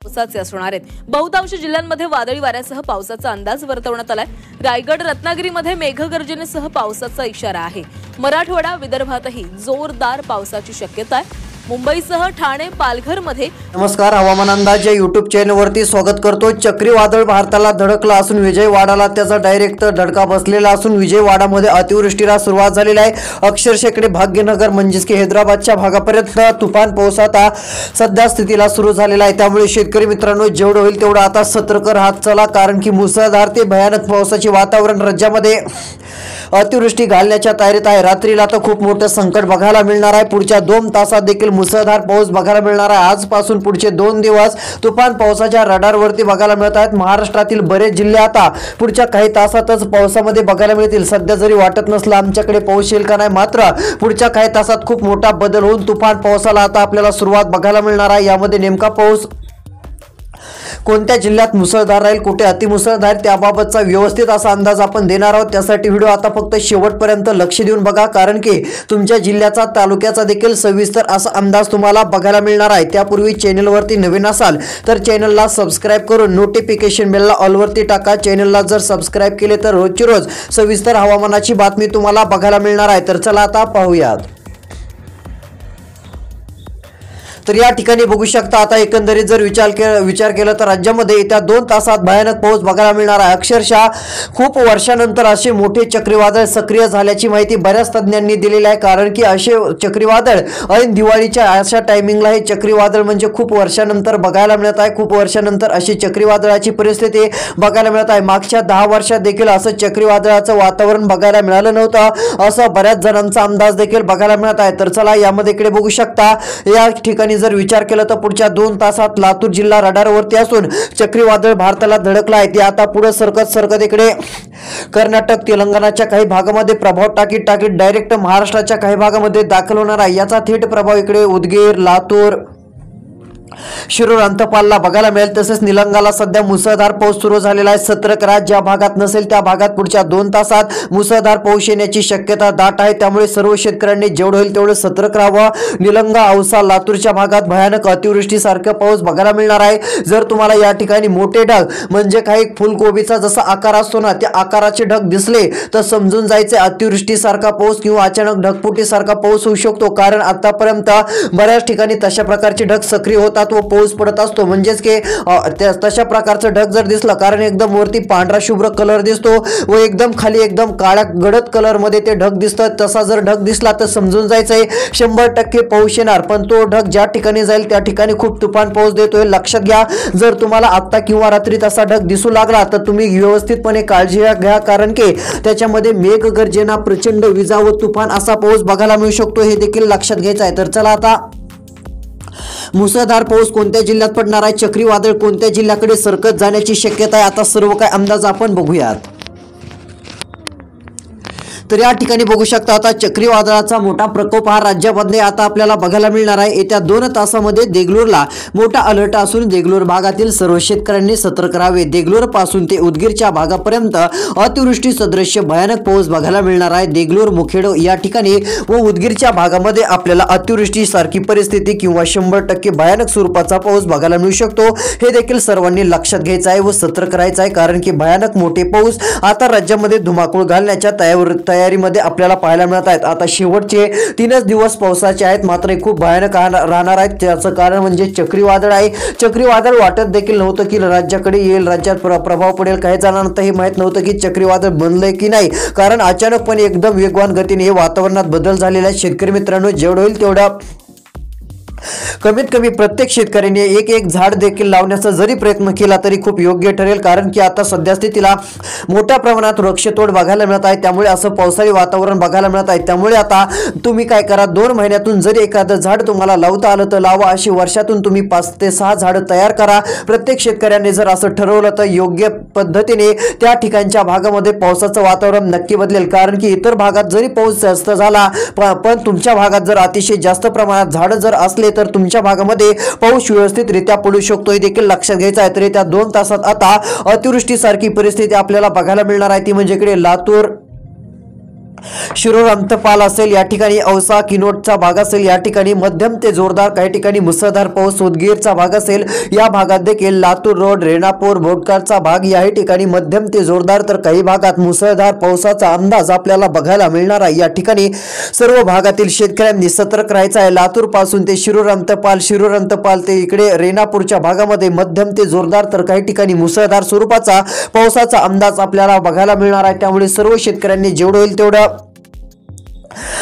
पावसाचे असणार आहेत। बहुतांश जिल्ह्यांमध्ये वादळी वाऱ्यासह पावसाचा अंदाज वर्तवण्यात आलाय। रायगड रत्नागिरीमध्ये मेघगर्जनेसह पावसाचा इशारा आहे। मराठवाडा विदर्भातही जोरदार पावसाची शक्यता आहे। मुंबईसह ठाणे पालघरमध्ये नमस्कार, हवामान अंदाज या यूट्यूब चॅनलवरती स्वागत करतो। चक्रीवादळ भारताला धडकला असून विजयवाडाला त्याचा डायरेक्ट धडका बसलेला असून विजयवाडामध्ये अतिवृष्टीला सुरुवात झालेली आहे। अक्षरशः इकडे भाग्यनगर म्हणजेच की हैदराबादच्या भागापर्यंत तुफान पाऊस आता सध्या स्थितीला सुरू झालेला आहे। त्यामुळे शेतकरी मित्रांनो जेवढं होईल तेवढं आता सतर्क राहत चला, कारण की मुसळधार ते भयानक पावसाचे वातावरण राज्यामध्ये अतिवृष्टी घालण्याच्या तयारीत आहे। रात्रीला तर खूप मोठं संकट बघायला मिळणार आहे। पुढच्या 2 तासात देखील मुसळधार पाऊस बघायला मिळणार आहे। आजपासून पुढचे 2 दिवस तुफान पावसाच्या रडारवरती बघायला मिळत आहेत। महाराष्ट्रातील बरेच जिल्हे आता पुढच्या काही तासातच पावसामध्ये बघायला मिळतील। सध्या जरी वाटत नसलं आमच्याकडे पाऊस येईल का नाही, मात्र पुढच्या काही तासात खूप मोठा बदल होऊन तुफान पावसाला आता आपल्याला सुरुवात बघायला मिळणार आहे। यामध्ये नेमका पाऊस कोणत्या जिल्ह्यात मुसळधार राहील, कुठे अतिमुसळधार, त्याबाबतचा व्यवस्थित असा अंदाज आपण देणार आहोत। त्यासाठी व्हिडिओ आता फक्त शेवटपर्यंत लक्ष देऊन बघा, कारण की तुमच्या जिल्ह्याचा तालुक्याचा देखील सविस्तर असा अंदाज तुम्हाला बघायला मिळणार आहे। त्यापूर्वी चॅनलवरती नवीन असाल तर चॅनलला सबस्क्राइब करून नोटिफिकेशन बेलला ऑलवरती टाका। चॅनलला जर सबस्क्राइब केले तर रोजची रोज सविस्तर हवामानाची बातमी तुम्हाला बघायला मिळणार आहे। तर चला आता पाहूयात। तर या ठिकाणी बघू शकता आता एकंदरीत जर विचार केला तर राज्यामध्ये येत्या 2 तासात भयानक पाऊस बघायला मिळणार आहे। अक्षरशः खूप वर्षानंतर असे मोठे चक्रीवादळ सक्रिय झाल्याची माहिती बऱ्याच तज्ञांनी दिलेली आहे, कारण की असे चक्रीवादळ ऐन दिवाळीच्या अशा टायमिंगला हे चक्रीवादळ म्हणजे खूप वर्षानंतर बघायला मिळत आहे। खूप वर्षानंतर अशी चक्रीवादळाची परिस्थिती बघायला मिळत आहे। मागच्या 10 वर्षात देखील असं चक्रीवादळाचं वातावरण बघायला मिळालं नव्हतं, असं बऱ्याच जणांचा अंदाज देखील बघायला मिळत आहे। तर चला यामध्ये इकडे बघू शकता या ठिकाणी जर विचार केला तर पुढच्या 2 तासात लातूर जिल्हा रडारवरती असून चक्रीवादळ भारताला धडकला आहे। ते आता पुढे सरकत इकडे कर्नाटक तेलंगणाच्या काही भागामध्ये प्रभाव टाकीत डायरेक्ट महाराष्ट्राच्या काही भागामध्ये दाखल होणार आहे। याचा थेट प्रभाव इकडे उदगीर, लातूर, शिरूर, अंतपालला बघायला मिळेल। तसेच निलंगाला सध्या मुसळधार पाऊस सुरू झालेला आहे। सतर्क राहा, ज्या भागात नसेल त्या भागात पुढच्या 2 तासात मुसळधार पाऊस येण्याची शक्यता दाट आहे। त्यामुळे सर्व शेतकऱ्यांनी जेवढं होईल तेवढं सतर्क राहावं। निलंगा, औसा, लातूरच्या भागात भयानक अतिवृष्टीसारखा पाऊस बघायला मिळणार आहे। जर तुम्हाला या ठिकाणी मोठे ढग म्हणजे काही फुलकोबीचा जसा आकार असतो ना, त्या आकाराचे ढग दिसले तर समजून जायचे अतिवृष्टीसारखा पाऊस किंवा अचानक ढगफुटीसारखा पाऊस होऊ शकतो, कारण आतापर्यंत बऱ्याच ठिकाणी तशा प्रकारचे ढग सक्रिय होतात व पाऊस पडत असतो। म्हणजेच की तशा प्रकारचं ढग जर दिसलं, कारण एकदम वरती पांढरा शुभ्र कलर दिसतो व एकदम खाली एकदम काळ्या गडद कलर मध्ये ते ढग दिसतात, तसा जर ढग दिसला तर समजून जायचंय 100% पाऊस येणार। पण तो ढग ज्या ठिकाणी जाईल त्या ठिकाणी खूप तुफान पाऊस देतोय, लक्षात घ्या। जर तुम्हाला आता किंवा रात्री तसा ढग दिसू लागला तर तुम्ही व्यवस्थितपणे काळजी घ्या, कारण की त्याच्यामध्ये मेघगर्जना, प्रचंड विजा व तुफान असा पाऊस बघायला मिळू शकतो, हे देखील लक्षात घ्यायचं आहे। तर चला आता मुसळधार पाऊस कोणत्या जिल्ह्यात पडणार आहे, चक्रीवादळ कोणत्या जिल्ह्याकडे सरकत जाण्याची शक्यता आहे, आता सर्व काय अंदाज आपण बघूयात। तर या ठिकाणी बघू शकता आता चक्रीवादळाचा मोठा प्रकोप हा राज्यामध्ये आता आपल्याला बघायला मिळणार आहे। येत्या 2 तासामध्ये देगलूरला मोठा अलर्ट असून देगलूर भागातील सर्व शेतकऱ्यांनी सतर्क राहावे। देगलूर पासून ते उदगीरच्या भागापर्यंत अतिवृष्टी सदृश्य भयानक पाऊस बघायला मिळणार आहे। देगलूर, मुखेड या ठिकाणी व उदगीरच्या भागामध्ये आपल्याला अतिवृष्टी सारखी परिस्थिती किंवा 100% भयानक स्वरूपाचा पाऊस बघायला मिळू शकतो, हे देखील सर्वांनी लक्षात घ्यायचं आहे व सतर्क राहायचं आहे, कारण की भयानक मोठे पाऊस आता राज्यामध्ये धुमाकूळ घालण्याच्या तयारीमध्ये आपल्याला पाहायला मिळत आहेत। आता शेवटचे 3च दिवस पावसाचे आहेत, मात्र खूप भयानक राहणार आहेत। त्याचं कारण म्हणजे चक्रीवादळ आहे। चक्रीवादळ वाटत देखील नव्हतं की राज्याकडे येईल, राज्यात प्रभाव पडेल। काही जणांना तर हे माहित नव्हतं की चक्रीवादळ बनलंय की नाही, कारण अचानकपणे एकदम वेगवान गतीने हे वातावरणात बदल झालेला आहे। शेतकरी मित्रांनो जेवढं होईल तेवढा कमीत कमी प्रत्येक शेतकऱ्याने एक झाड देखील लावण्याचा जरी प्रयत्न केला तरी खूप योग्य ठरेल, कारण की आता सध्या स्थितीला मोठ्या प्रमाणात वृक्षतोड बघायला मिळत आहे। त्यामुळे असं पावसाळी वातावरण बघायला मिळत आहे। त्यामुळे आता तुम्ही काय करा, 2 महिन्यातून जरी एखादं झाड तुम्हाला लावता आलं तर लावा, अशी वर्षातून तुम्ही 5 ते 6 झाडं तयार करा। प्रत्येक शेतकऱ्याने जर असं ठरवलं तर योग्य पद्धतीने त्या ठिकाणच्या भागामध्ये पावसाचं वातावरण नक्की बदलेल, कारण की इतर भागात जरी पाऊस जास्त झाला पण तुमच्या भागात जर अतिशय जास्त प्रमाणात झाडं जर असले तर तुमच्या भागामध्ये पाऊस व्यवस्थितरित्या पडू शकतो, हे देखील लक्षात घ्यायचं आहे। तर येत्या 2 तासात आता अतिवृष्टीसारखी परिस्थिती आपल्याला बघायला मिळणार आहे, ती म्हणजे इकडे लातूर, शिरूर अंतपाल असेल, या ठिकाणी औसा किनोटचा भाग असेल, या ठिकाणी मध्यम ते जोरदार, काही ठिकाणी मुसळधार पाऊस, उदगीरचा भाग असेल, या भागात देखील लातूर रोड, रेणापूर, भोटकारचा भाग, याही ठिकाणी मध्यम ते जोरदार तर काही भागात मुसळधार पावसाचा अंदाज आपल्याला बघायला मिळणार आहे। या ठिकाणी सर्व भागातील शेतकऱ्यांनी सतर्क राहायचं आहे। लातूर पासून ते शिरूर अंतपाल ते इकडे रेणापूरच्या भागामध्ये मध्यम ते जोरदार तर काही ठिकाणी मुसळधार स्वरूपाचा पावसाचा अंदाज आपल्याला बघायला मिळणार आहे। त्यामुळे सर्व शेतकऱ्यांनी जेवढं होईल तेवढं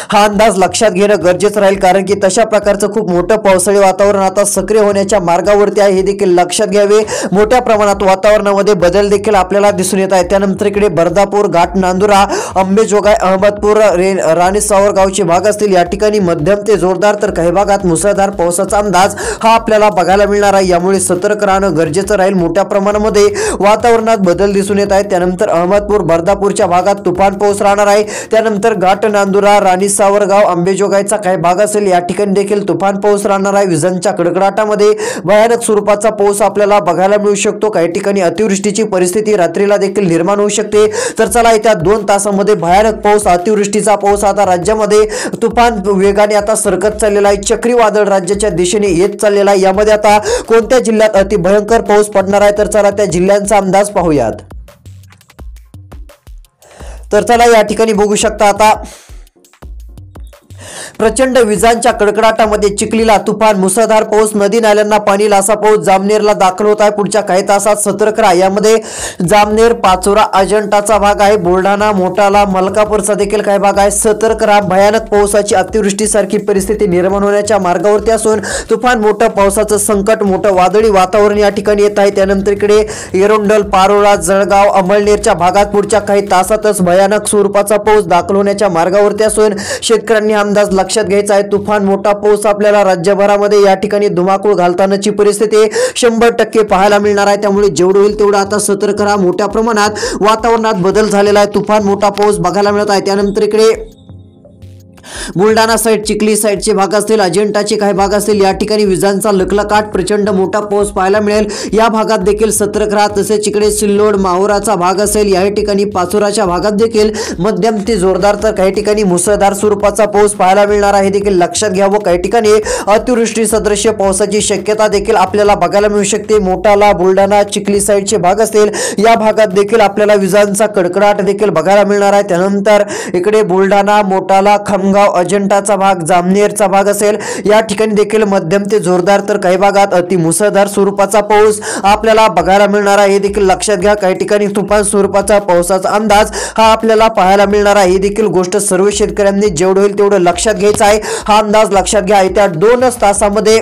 हा अंदाज लक्षात घेणं गरजेचं राहील, कारण की तशा प्रकारचं खूप मोठं पावसाळी वातावरण आता सक्रिय होण्याच्या मार्गावरती आहे, हे देखील लक्षात घ्यावे। मोठ्या प्रमाणात वातावरणामध्ये बदल देखील आपल्याला दिसून येत आहे। त्यानंतर इकडे बर्दापूर, घाट नांदुरा, अंबेजोगाई, अहमदपूर, राणी सावरगावचे भाग असतील, या ठिकाणी मध्यम ते जोरदार तर काही भागात मुसळधार पावसाचा अंदाज हा आपल्याला बघायला मिळणार आहे। यामुळे सतर्क राहणं गरजेचं राहील। मोठ्या प्रमाणामध्ये वातावरणात बदल दिसून येत आहेत। त्यानंतर अहमदपूर, बर्दापूरच्या भागात तुफान पाऊस राहणार आहे। त्यानंतर घाट नांदुरा, राणी सावरगाव, अंबेजोगाईचा काही भाग असेल, या ठिकाणी देखील तुफान पाऊस राहणार आहे। विजांच्या कडकडाटामध्ये भयानक स्वरूपाचा पाऊस आपल्याला बघायला मिळू शकतो। काही ठिकाणी अतिवृष्टीची परिस्थिती रात्रीला देखील निर्माण होऊ शकते। तर चला, येत्या 2 तासामध्ये भयानक पाऊस, अतिवृष्टीचा पाऊस आता राज्यामध्ये तुफान वेगाने आता सरकत चाललेला आहे। चक्रीवादळ राज्याच्या दिशेने येत चाललेला आहे। यामध्ये आता कोणत्या जिल्ह्यात अतिभयंकर पाऊस पडणार आहे, तर चला त्या जिल्ह्यांचा अंदाज पाहूयात। तर चला, या ठिकाणी बघू शकता आता प्रचंड विजांच्या कडकडाटामध्ये चिखलीला तुफान, मुसळधार पाऊस, नदी नाल्यांना पाणी, लासा पाऊस जामनेरला दाखल होत आहे। पुढच्या काही तासात सतर्क राहा। यामध्ये जामनेर, पाचोरा, अजंठाचा भाग आहे, बुलढाणा, मोठाला, मलकापूरचा देखील काही भाग आहे। सतर्क राहा। भयानक पावसाची, अतिवृष्टीसारखी परिस्थिती निर्माण होण्याच्या मार्गावरती असून तुफान मोठं पावसाचं संकट, मोठं वादळी वातावरण या ठिकाणी येत आहे। त्यानंतर इकडे एरोंडल, पारोळा, जळगाव, अमळनेरच्या भागात पुढच्या काही तासातच भयानक स्वरूपाचा पाऊस दाखल होण्याच्या मार्गावरती असून शेतकऱ्यांनी अंदाज लक्षात घ्यायचा आहे। तुफान मोठा पाऊस आपल्याला राज्यभरामध्ये या ठिकाणी धुमाकूळ घालतानाची परिस्थिती 100% पाहायला मिळणार आहे। त्यामुळे जेवढं होईल तेवढं आता सतर्क राहा। मोठ्या प्रमाणात वातावरणात बदल झालेला आहे। तुफान मोठा पाऊस बघायला मिळत आहे। त्यानंतर इकडे बुलढाणा साइड, चिखली साइडचे भाग असतील, अजिंठाचे काही भाग असतील, या ठिकाणी विजांचा लखलखाट, प्रचंड मोठा पाऊस पाहायला मिळेल। या भागात देखील सतर्क राहा। तसेच इकडे सिल्लोड, माहुराचा भाग असेल, या ठिकाणी पाचोराच्या भागात देखील मध्यम ते जोरदार तर काही ठिकाणी मुसळधार स्वरूपाचा पाऊस पाहायला मिळणार आहे, हे देखील लक्षात घ्यावं। काही ठिकाणी अतिवृष्टी सदृश्य पावसाची शक्यता देखील आपल्याला बघायला मिळू शकते। मोठाला, बुलढाणा, चिखली साइडचे भाग असतील, या भागात देखील आपल्याला विजांचा कडकडाट देखील बघायला मिळणार आहे। त्यानंतर इकडे बुलढाणा, मोठाला, खमगाव, अजंठाचा भाग, जामनेरचा भाग असेल, या ठिकाणी देखील मध्यम ते जोरदार तर काही भागात अति मुसळधार स्वरूपाचा पाऊस आपल्याला बघायला मिळणार आहे, हे देखील लक्षात घ्या। काही ठिकाणी तुफान स्वरूपाचा पावसाचा अंदाज हा आपल्याला पाहायला मिळणार आहे, ही देखील गोष्ट सर्व शेतकऱ्यांनी जेवढं होईल तेवढं लक्षात घ्यायचं आहे। हा अंदाज लक्षात घ्या। येत्या 2 तासामध्ये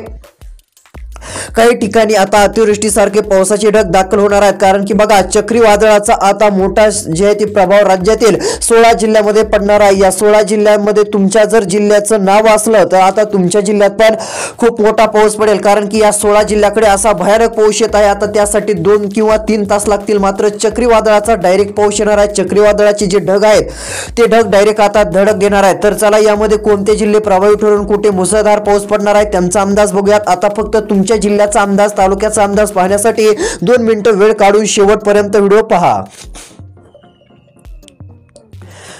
काही ठिकाणी आता अतिवृष्टीसारखे पावसाचे ढग दाखल होणार आहेत, कारण की बघा चक्रीवादळाचा आता मोठा जे आहे ते प्रभाव राज्यातील 16 जिल्ह्यामध्ये पडणार आहे। या 16 जिल्ह्यांमध्ये तुमच्या जर जिल्ह्याचं नाव असलं तर आता तुमच्या जिल्ह्यात पण खूप मोठा पाऊस पडेल, कारण की या 16 जिल्ह्याकडे असा भयानक पाऊस येत आहे। आता त्यासाठी 2 किंवा 3 तास लागतील, मात्र चक्रीवादळाचा डायरेक्ट पाऊस येणार आहे। चक्रीवादळाचे जे ढग आहेत ते ढग डायरेक्ट आता धडक देणार आहेत। तर चला, यामध्ये कोणते जिल्हे प्रभावित ठरून कुठे मुसळधार पाऊस पडणार आहे त्यांचा अंदाज बघूयात। आता फक्त तुमच्या जिल्ह्याचा अंदाज, तालुक्याचा अंदाज पाहण्यासाठी 2 मिनिटं वेळ काढून शेवटपर्यंत व्हिडिओ पहा।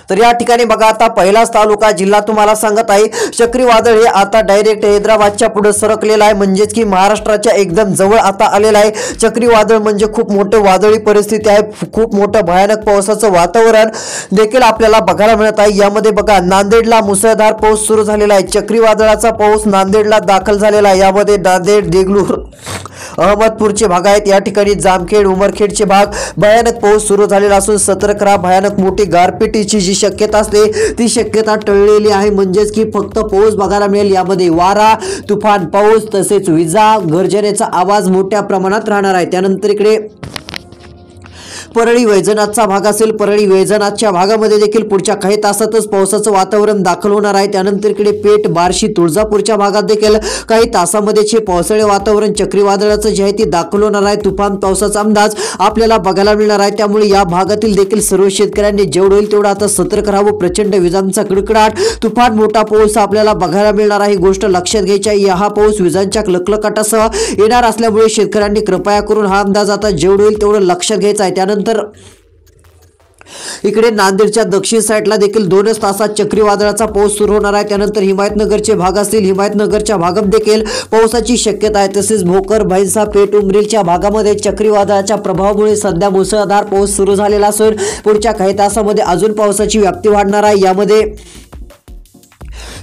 तर या ठिकाणी बघा, आता पहिलाच तालुका जिल्हा तुम्हाला सांगत आहे, चक्रीवादळ हे आता डायरेक्ट हैदराबादच्या पुढे सरकलेलं आहे, म्हणजेच की महाराष्ट्राच्या एकदम जवळ आता आलेलं आहे। चक्रीवादळ म्हणजे खूप मोठं वादळी परिस्थिती आहे, खूप मोठं भयानक पावसाचं वातावरण देखील आपल्याला बघायला मिळत आहे। यामध्ये बघा, नांदेडला मुसळधार पाऊस सुरू झालेला आहे। चक्रीवादळाचा पाऊस नांदेडला दाखल झालेला आहे। यामध्ये नांदेड, देगलूर, अहमदपूरचे भाग आहेत, या ठिकाणी जामखेड, उमरखेडचे भाग भयानक पाऊस सुरू झालेला असून सतर्क राहा। भयानक मोठी गारपिटीची जी शक्यता असते ती शक्यता टळलेली आहे, म्हणजेच की फक्त पाऊस बघायला मिळेल। यामध्ये वारा, तुफान पाऊस तसेच विजा, गर्जनेचा आवाज मोठ्या प्रमाणात राहणार आहे। त्यानंतर इकडे परळी वैजनाथचा भाग असेल, परळी वैजनाथच्या भागामध्ये देखील पुढच्या काही तासातच पावसाचं वातावरण दाखल होणार आहे। त्यानंतर इकडे पेठ, बार्शी, तुळजापूरच्या भागात देखील काही तासामध्येच पावसाळे वातावरण चक्रीवादळाचं जे आहे ते दाखल होणार आहे। तुफान पावसाचा अंदाज आपल्याला बघायला मिळणार आहे, त्यामुळे या भागातील देखील सर्व शेतकऱ्यांनी जेवढं होईल तेवढं आता सतर्क राहावं। प्रचंड विजांचा कडकडाट, तुफान मोठा पाऊस आपल्याला बघायला मिळणार आहे, गोष्ट लक्षात घ्यायची आहे। हा पाऊस विजांच्या लखलखाटासह येणार असल्यामुळे शेतकऱ्यांनी कृपया करून हा अंदाज आता जेवढं होईल तेवढं लक्षात घ्यायचा आहे। त्यानंतर इकडे नांदेडच्या दक्षिण साईडला देखील 2 तासात चक्रीवादळाचा पाऊस सुरू होणार आहे। त्यानंतर हिमायतनगरचे भाग असतील, हिमायतनगरच्या भागात देखील पावसाची शक्यता आहे। तसेच भोकर, भैंसा, पेठ, उमरीच्या भागामध्ये चक्रीवादळाच्या प्रभावामुळे सध्या मुसळधार पाऊस सुरू झालेला असून पुढच्या काही तासामध्ये अजून पावसाची व्याप्ती वाढणार आहे। यामध्ये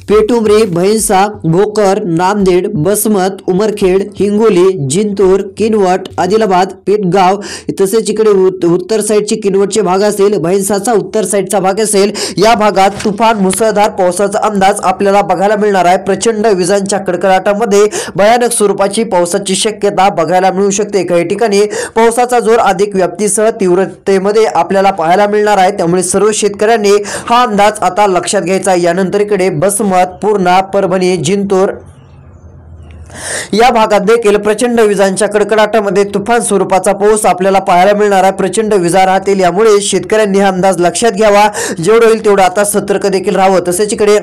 पेठुमरी, भैंसा, भोकर, नांदेड, बसमत, उमरखेड, हिंगोली, जिंतूर, किनवट, आदिलाबाद, पेठगाव तसेच इकडे उत्तर साईडचे किनवटचे भाग असेल, भैंसाचा उत्तर साईडचा भाग असेल, या भागात तुफान मुसळधार पावसाचा अंदाज आपल्याला बघायला मिळणार आहे। प्रचंड विजांच्या कडकडाटामध्ये भयानक स्वरूपाची पावसाची शक्यता बघायला मिळू शकते। काही ठिकाणी पावसाचा जोर अधिक व्याप्तीसह तीव्रतेमध्ये आपल्याला पाहायला मिळणार आहे। त्यामुळे सर्व शेतकऱ्यांनी हा अंदाज आता लक्षात घ्यायचा आहे। यानंतर इकडे बसमत, पूर्णा, परभणी, जिंतूर या भागात देखील प्रचंड विजांच्या कडकडाटामध्ये तुफान स्वरूपाचा पाऊस आपल्याला पाहायला मिळणार आहे। प्रचंड विजा राहतील, यामुळे शेतकऱ्यांनी हा अंदाज लक्षात घ्यावा। जेवढं होईल तेवढं आता सतर्क देखील राहावं। तसेच इकडे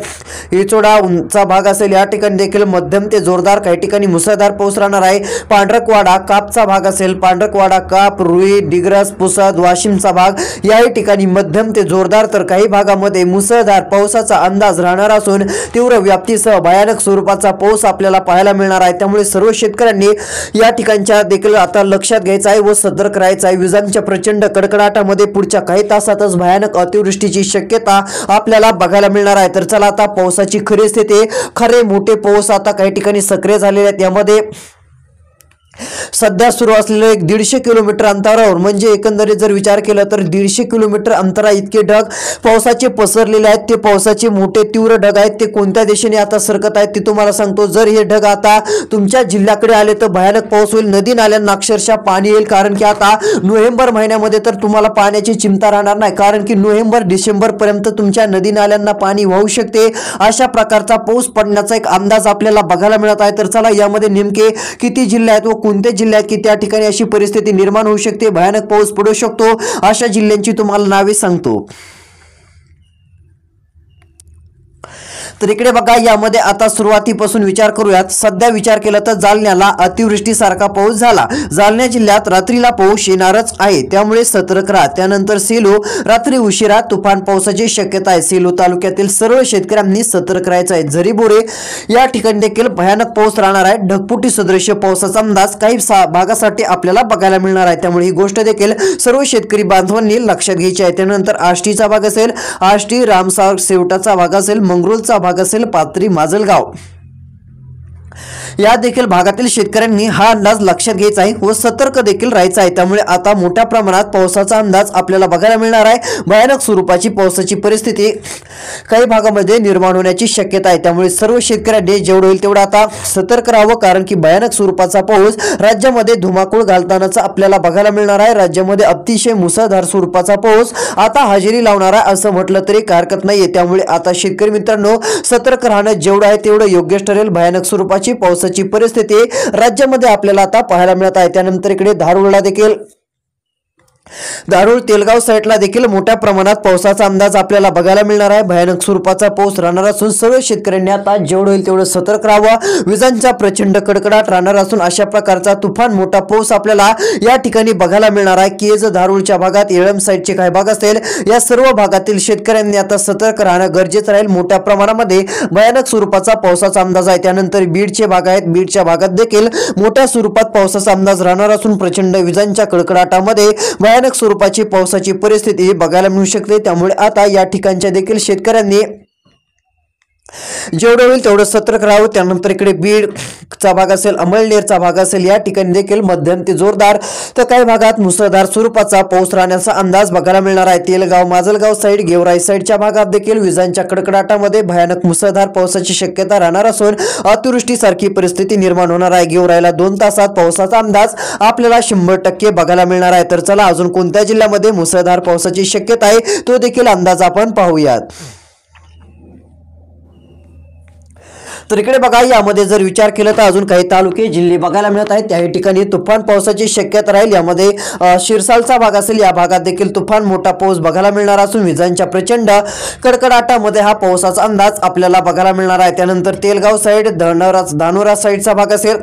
इचोडा उंचा भाग असेल, या ठिकाणी देखील मध्यम ते जोरदार, काही ठिकाणी मुसळधार पाऊस राहणार आहे। पांढरकवाडा, कापचा भाग असेल, पांढरकवाडा, काप, रुई, डिग्रस, पुसद, वाशिमचा भाग याही ठिकाणी मध्यम ते जोरदार, तर काही भागामध्ये मुसळधार पावसाचा अंदाज राहणार असून तीव्र व्याप्तीसह भयानक स्वरूपाचा पाऊस आपल्याला पाहायला मिळणार आहे। त्यामुळे सर्व शेतकऱ्यांनी या ठिकाणच्या देखील आता लक्षात घ्यायचं आहे व सतर्क राहायचं आहे। विजांच्या प्रचंड कडकडाटामध्ये पुढच्या काही तासातच भयानक अतिवृष्टीची शक्यता आपल्याला बघायला मिळणार आहे। तर चला आता पावसाची खरी स्थिती, खरे मोठे पाऊस आता काही ठिकाणी सक्रिय झालेले आहेत। यामध्ये सध्या सुरू असलेले 150 किलोमीटर अंतरावर, म्हणजे एकंदरीत जर विचार केला तर 150 किलोमीटर अंतरा इतके ढग पावसाचे पसरलेले आहेत। ते पावसाचे मोठे तीव्र ढग आहेत। ते कोणत्या दिशेने आता सरकत आहेत ते तुम्हाला सांगतो। जर हे ढग आता तुमच्या जिल्ह्याकडे आले तर भयानक पाऊस होईल, नदी नाल्यांना अक्षरशः पाणी येईल। कारण की आता नोव्हेंबर महिन्यामध्ये तर तुम्हाला पाण्याची चिंता राहणार नाही, कारण की नोव्हेंबर डिसेंबर पर्यंत तुमच्या नदी नाल्यांना पाणी वाहू शकते। अशा प्रकारचा पाऊस पडण्याचा एक अंदाज आपल्याला बघायला मिळत आहे। तर चला यामध्ये नेमके किती जिल्हे आहेत व कोणत्या जिल्ह्यात की त्या ठिकाणी अशी परिस्थिती निर्माण होऊ शकते, भयानक पाऊस पडू शकतो, अशा जिल्ह्यांची तुम्हाला नावे सांगतो। तर इकडे बघा, यामध्ये आता सुरुवातीपासून विचार करूयात। सध्या विचार केला तर जालन्याला अतिवृष्टीसारखा पाऊस झाला। जालना जिल्ह्यात रात्रीला पाऊस येणारच आहे, त्यामुळे सतर्क राहा। त्यानंतर सेलू, रात्री उशिरा तुफान पावसाची शक्यता आहे। सेलू तालुक्यातील सर्व शेतकऱ्यांनी सतर्क राहायचं आहे। झरीबोरे या ठिकाणी देखील भयानक पाऊस राहणार आहे। ढगफुटी सदृश्य पावसाचा अंदाज काही भागासाठी आपल्याला बघायला मिळणार आहे, त्यामुळे ही गोष्ट देखील सर्व शेतकरी बांधवांनी लक्षात घ्यायची आहे। त्यानंतर आष्टीचा भाग असेल, आष्टी, रामसार, सेवटाचा भाग असेल, मंगरुळचा भाग असेल, पाथरी, माजलगाव या देखील भागातील शेतकऱ्यांनी हा अंदाज लक्षात घ्यायचा आहे व सतर्क देखील राहायचं आहे। त्यामुळे आता मोठ्या प्रमाणात पावसाचा अंदाज आपल्याला बघायला मिळणार आहे। भयानक स्वरूपाची पावसाची परिस्थिती काही भागामध्ये निर्माण होण्याची शक्यता आहे। त्यामुळे सर्व शेतकऱ्यांनी जेवढं होईल तेवढं आता सतर्क राहावं, कारण की भयानक स्वरूपाचा पाऊस राज्यामध्ये धुमाकूळ घालतानाचा आपल्याला बघायला मिळणार आहे। राज्यामध्ये अतिशय मुसळधार स्वरूपाचा पाऊस आता हजेरी लावणार आहे असं म्हटलं तरी हरकत नाहीये। त्यामुळे आता शेतकरी मित्रांनो सतर्क राहणं जेवढं आहे तेवढं योग्यच ठरेल। भयानक स्वरूपाची पावसाची परिस्थिती राज्यामध्ये आपल्याला आता पाहायला मिळत आहे। त्यानंतर इकडे धारूरला देखील, धारूर, तेलगाव साईडला देखील मोठ्या प्रमाणात पावसाचा अंदाज आपल्याला बघायला मिळणार आहे। भयानक स्वरूपाचा पाऊस राहणार असून सर्व शेतकऱ्यांनी आता जेवढं होईल तेवढं सतर्क राहावं। विजांचा प्रचंड कडकडाट राहणार असून अशा प्रकारचा तुफान मोठा पाऊस आपल्याला या ठिकाणी बघायला मिळणार आहे। केज, धारूरच्या भागात, येळंब साईडचे काही भाग असतील, या सर्व भागातील शेतकऱ्यांनी आता सतर्क राहणं गरजेचं राहील। मोठ्या प्रमाणामध्ये भयानक स्वरूपाचा पावसाचा अंदाज आहे। त्यानंतर बीडचे भाग आहेत, बीडच्या भागात देखील मोठ्या स्वरूपात पावसाचा अंदाज राहणार असून प्रचंड विजांच्या कडकडाटामध्ये भयानक स्वरूपाची पावसाची परिस्थिती बघायला मिळू शकते। त्यामुळे आता या ठिकाणच्या देखील शेतकऱ्यांनी जेवढं होईल तेवढं सतर्क राहावं। त्यानंतर इकडे बीडचा भाग असेल, अमळनेरचा भाग असेल, या ठिकाणी देखील मध्यम ते जोरदार तर काही भागात मुसळधार स्वरूपाचा पाऊस राहण्याचा अंदाज बघायला मिळणार आहे। तेलगाव, माजलगाव साईड, गेवराई साईडच्या भागात देखील विजांच्या कडकडाटामध्ये भयानक मुसळधार पावसाची शक्यता राहणार असून अतिवृष्टीसारखी परिस्थिती निर्माण होणार आहे। गेवराईला 2 तासात पावसाचा अंदाज आपल्याला 100% बघायला मिळणार आहे। तर चला अजून कोणत्या जिल्ह्यामध्ये मुसळधार पावसाची शक्यता आहे तो देखील अंदाज आपण पाहूयात। तर इकडे बघा यामध्ये जर विचार केला तर अजून काही तालुके जिल्हे बघायला मिळत आहेत, त्याही ठिकाणी तुफान पावसाची शक्यता राहील। यामध्ये शिरसालचा भाग असेल, या भागात देखील तुफान मोठा पाऊस बघायला मिळणार असून विजांच्या प्रचंड कडकडाटामध्ये हा पावसाचा अंदाज आपल्याला बघायला मिळणार आहे। त्यानंतर तेलगाव साईड, धानोरा साईडचा भाग असेल,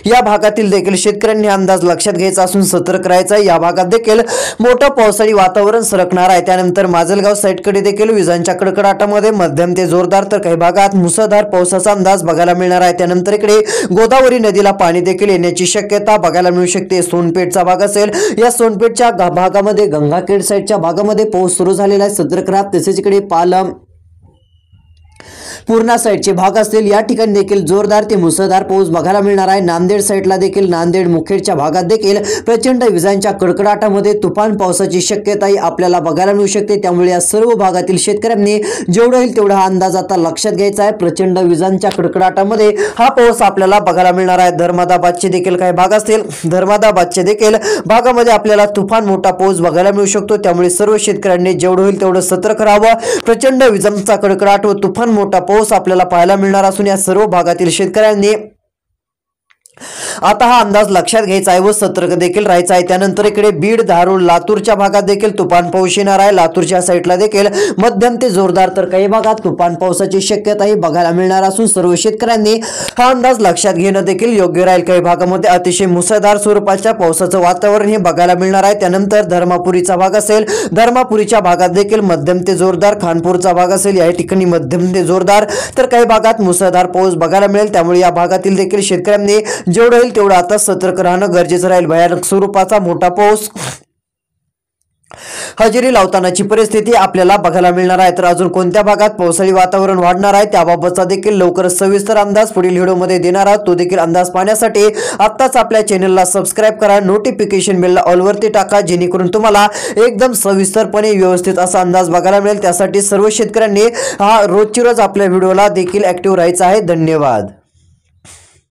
या भागातील देखील शेतकऱ्यांनी अंदाज लक्षात घ्यायचा असून सतर्क राहायचा आहे। या भागात देखील मोठं पावसाळी वातावरण सरकणार आहे। त्यानंतर माजलगाव साईडकडे देखील विजांच्या कडकडाटामध्ये मध्यम ते जोरदार तर काही भागात मुसळधार पावसाचा अंदाज बघायला मिळणार आहे। त्यानंतर इकडे गोदावरी नदीला पाणी देखील येण्याची शक्यता बघायला मिळू शकते। सोनपेठचा भाग असेल, या सोनपेठच्या भागामध्ये गंगाखेड साईडच्या भागामध्ये पाऊस सुरू झालेला आहे, सतर्क राहा। तसेच इकडे पालम, पूर्णा साईडचे भाग असतील, या ठिकाणी देखील जोरदार ते मुसळधार पाऊस बघायला मिळणार आहे। नांदेड साईडला देखील, नांदेड मुखेडच्या भागात देखील प्रचंड विजांच्या कडकडाटामध्ये तुफान पावसाची शक्यताही आपल्याला बघायला मिळू शकते। त्यामुळे या सर्व भागातील शेतकऱ्यांनी जेवढा होईल तेवढा हा अंदाज आता लक्षात घ्यायचा आहे। प्रचंड विजांच्या कडकडाटामध्ये हा पाऊस आपल्याला बघायला मिळणार आहे। धर्मादाबादचे देखील काही भाग असतील, धर्मादाबादचे देखील भागामध्ये आपल्याला तुफान मोठा पाऊस बघायला मिळू शकतो। त्यामुळे सर्व शेतकऱ्यांनी जेवढं होईल तेवढं सतर्क राहावं। प्रचंड विजांचा कडकडाट व तुफान मोठा पाऊस आपल्याला पाहायला मिळणार असून या सर्व भागातील शेतकऱ्यांनी आता हा अंदाज लक्षात घ्यायचा आहे व सतर्क देखील राहायचं आहे। त्यानंतर इकडे बीड, धारूर, लातूरच्या भागात देखील तुफान पाऊस येणार आहे। लातूरच्या साईडला देखील मध्यम ते जोरदार तर काही भागात तुफान पावसाची शक्यताही बघायला मिळणार असून सर्व शेतकऱ्यांनी हा अंदाज लक्षात घेणं देखील योग्य राहील। काही भागामध्ये अतिशय मुसळधार स्वरूपाच्या पावसाचं वातावरण हे बघायला मिळणार आहे। त्यानंतर धर्मापुरीचा भाग असेल, धर्मापुरीच्या भागात देखील मध्यम ते जोरदार, खानपूरचा भाग असेल, या ठिकाणी मध्यम ते जोरदार तर काही भागात मुसळधार पाऊस बघायला मिळेल। त्यामुळे या भागातील देखील शेतकऱ्यांनी जेवढं होईल तेवढं आता सतर्क राहणं गरजेचं राहील। भयानक स्वरूपाचा मोठा पाऊस हजेरी लावतानाची परिस्थिती आपल्याला बघायला मिळणार आहे। तर अजून कोणत्या भागात पावसाळी वातावरण वाढणार आहे त्याबाबतचा देखील लवकरच सविस्तर अंदाज पुढील व्हिडिओमध्ये देणार आहोत। तो देखील अंदाज पाहण्यासाठी आत्ताच आपल्या चॅनलला सबस्क्राइब करा, नोटिफिकेशन बेलला ऑल वरती टाका, जेणेकरून तुम्हाला एकदम सविस्तरपणे व्यवस्थित असा अंदाज बघायला मिळेल। त्यासाठी सर्व शेतकऱ्यांनी हा रोजची रोज आपल्या व्हिडिओला देखील ऍक्टिव्ह राहायचं आहे। धन्यवाद।